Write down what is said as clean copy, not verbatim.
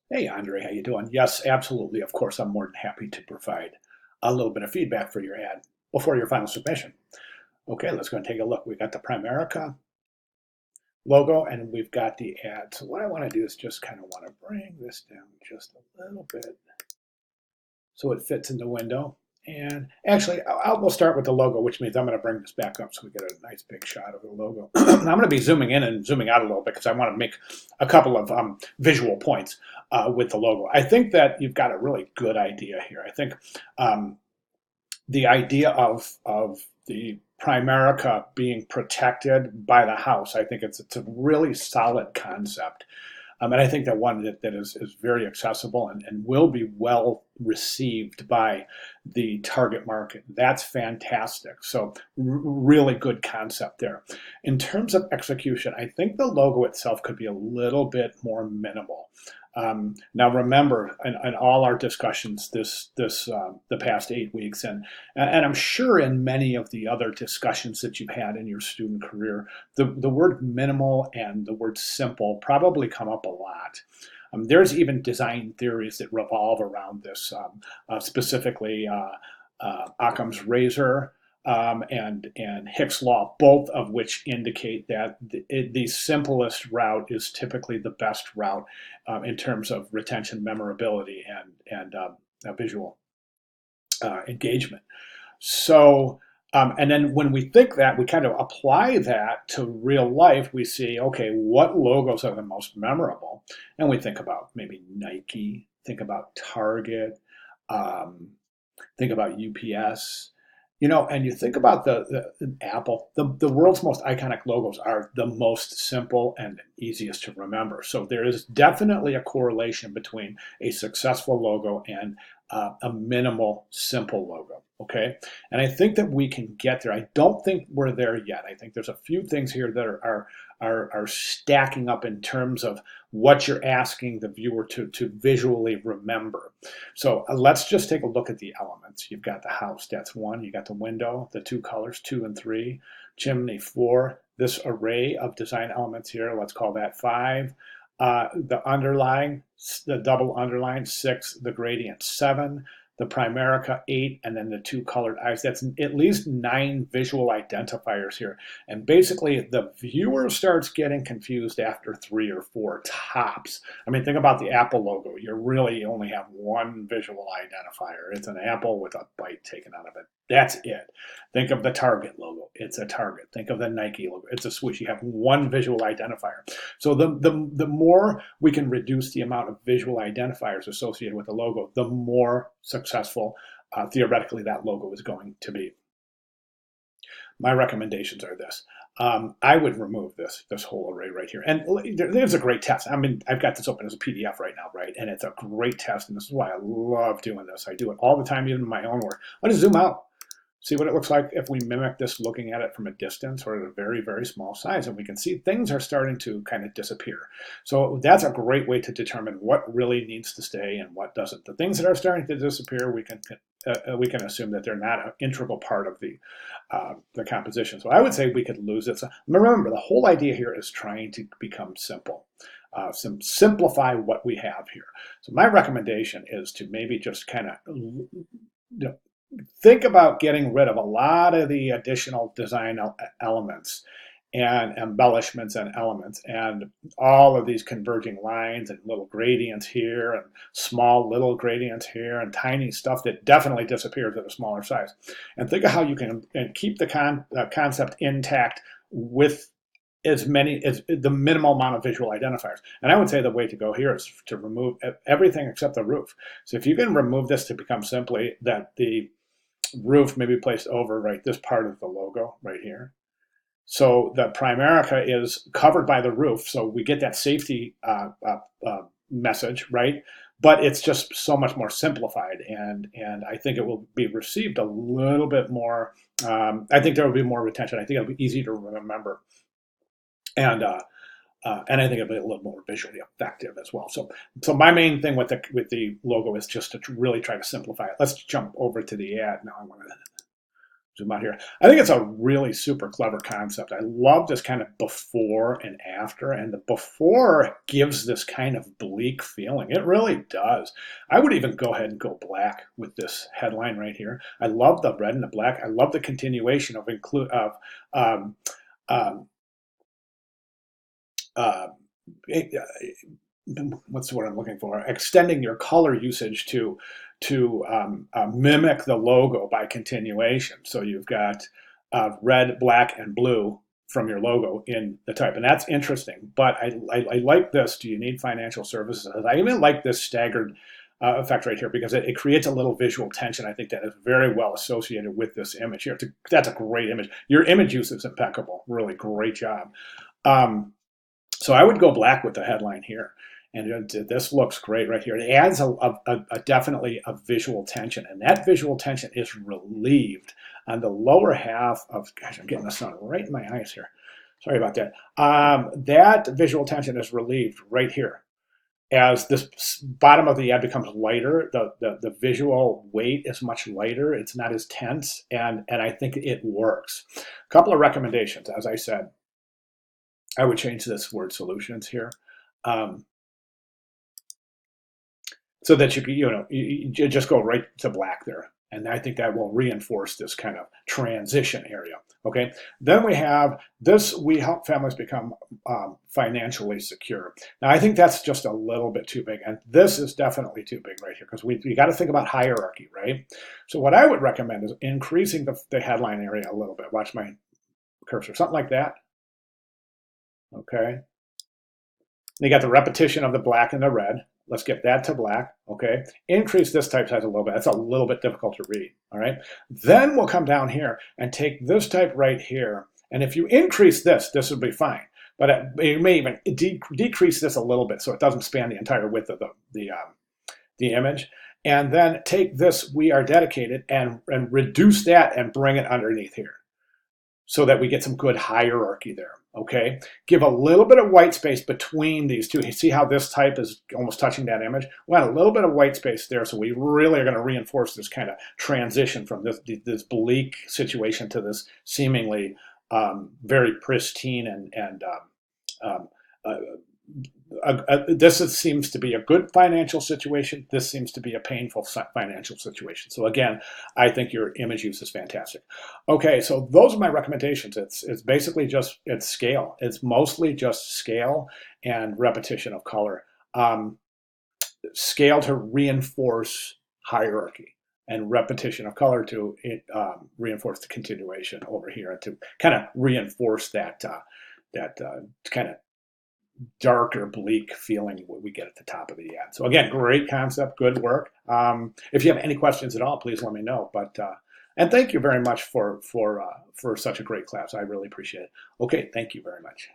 Hey, Andre, how you doing? Yes, absolutely. Of course, I'm more than happy to provide a little bit of feedback for your ad before your final submission. Okay, let's go and take a look. We got the Primerica logo and we've got the ad. So what I want to do is just kind of want to bring this down just a little bit so it fits in the window. And actually, we'll start with the logo, which means I'm going to bring this back up so we get a nice big shot of the logo. I'm going to be zooming in and zooming out a little bit because I want to make a couple of visual points with the logo. I think that you've got a really good idea here. I think um, the idea of the Primerica being protected by the house, I think it's a really solid concept. And I think that one that is very accessible and will be well received by the target market. That's fantastic. So really good concept there. In terms of execution, I think the logo itself could be a little bit more minimal. Now remember, in all our discussions the past 8 weeks, and I'm sure in many of the other discussions that you've had in your student career, the word minimal and the word simple probably come up a lot. There's even design theories that revolve around this, specifically Occam's razor and Hicks' law, both of which indicate that the simplest route is typically the best route in terms of retention, memorability, and visual engagement. So, and then when we think that, we kind of apply that to real life. We see, okay, what logos are the most memorable? And we think about maybe Nike, think about Target, um, think about UPS, and you think about the Apple, the world's most iconic logos are the most simple and easiest to remember. So there is definitely a correlation between a successful logo and a minimal, simple logo. Okay. And I think that we can get there. I don't think we're there yet. I think there's a few things here that are stacking up in terms of what you're asking the viewer to visually remember. So let's just take a look at the elements. You've got the house, that's one. You got the window, the two colors, 2 and 3, chimney, 4. This array of design elements here, let's call that 5. The underline, the double underline, 6. The gradient, 7. The Primerica, 8, and then the two colored eyes. That's at least 9 visual identifiers here. And basically, the viewer starts getting confused after 3 or 4 tops. I mean, think about the Apple logo. You really only have one visual identifier. It's an apple with a bite taken out of it. That's it. Think of the Target logo. It's a Target. Think of the Nike logo. It's a swoosh. You have one visual identifier. So the more we can reduce the amount of visual identifiers associated with the logo, the more successful theoretically that logo is going to be. My recommendations are this. I would remove this whole array right here. And there's a great test. I mean, I've got this open as a PDF right now, right? And it's a great test. And this is why I love doing this. I do it all the time, even in my own work. Let us zoom out. See what it looks like if we mimic this looking at it from a distance or at a very, very small size. And we can see things are starting to kind of disappear. So that's a great way to determine what really needs to stay and what doesn't. The things that are starting to disappear, we can assume that they're not an integral part of the composition. So I would say we could lose it. So remember, the whole idea here is trying to become simple. Simplify what we have here. So my recommendation is to maybe just kind of think about getting rid of a lot of the additional design elements and embellishments and elements and all of these converging lines and little gradients here and small little gradients here and tiny stuff that definitely disappears at a smaller size. And think of how you can keep the concept intact with as many as the minimal amount of visual identifiers. And I would say the way to go here is to remove everything except the roof. So if you can remove this to become simply that the roof may be placed over right this part of the logo right here. So the Primerica is covered by the roof, so we get that safety message, right? But it's just so much more simplified, and I think it will be received a little bit more. I think there will be more retention. I think it'll be easy to remember, and and I think it'll be a little more visually effective as well. So my main thing with the logo is just to really try to simplify it. Let's jump over to the ad now. I want to zoom out here. I think it's a really super clever concept. I love this kind of before and after, and the before gives this kind of bleak feeling. It really does. I would even go ahead and go black with this headline right here. I love the red and the black. I love the continuation of um, um, uh, what's the word I'm looking for? Extending your color usage to mimic the logo by continuation. So you've got red, black, and blue from your logo in the type, and that's interesting. But I like this. Do you need financial services? I even like this staggered effect right here because it creates a little visual tension. I think that is very well associated with this image here. That's a great image. Your image use is impeccable. Really great job. So I would go black with the headline here. And this looks great right here. It adds definitely a visual tension, and that visual tension is relieved on the lower half of, gosh, I'm getting the sun right in my eyes here. Sorry about that. That visual tension is relieved right here. As this bottom of the ad becomes lighter, the visual weight is much lighter. It's not as tense, and I think it works. A couple of recommendations. As I said, I would change this word solutions here. So that you just go right to black there. And I think that will reinforce this kind of transition area. Okay. Then we have this, we help families become financially secure. Now, I think that's just a little bit too big. And this is definitely too big right here because we got to think about hierarchy, right? So what I would recommend is increasing the headline area a little bit. Watch my cursor, something like that. Okay. You got the repetition of the black and the red. Let's get that to black, okay? Increase this type size a little bit. That's a little bit difficult to read, all right? Then we'll come down here and take this type right here, and if you increase this, this would be fine. But you may even decrease this a little bit so it doesn't span the entire width of the image. And then take this "We Are Dedicated" and reduce that and bring it underneath here so that we get some good hierarchy there, okay? Give a little bit of white space between these two. You see how this type is almost touching that image? We want a little bit of white space there, so we really are going to reinforce this kind of transition from this bleak situation to this seemingly very pristine and this seems to be a good financial situation. This seems to be a painful financial situation. So again, I think your image use is fantastic. Okay, so those are my recommendations. It's basically just, it's scale. It's mostly just scale and repetition of color. Scale to reinforce hierarchy, and repetition of color to reinforce the continuation over here, and to kind of reinforce that kind of darker, bleak feeling we get at the top of the ad. So again, great concept, good work. If you have any questions at all, please let me know. But and thank you very much for such a great class. I really appreciate it. Okay, thank you very much.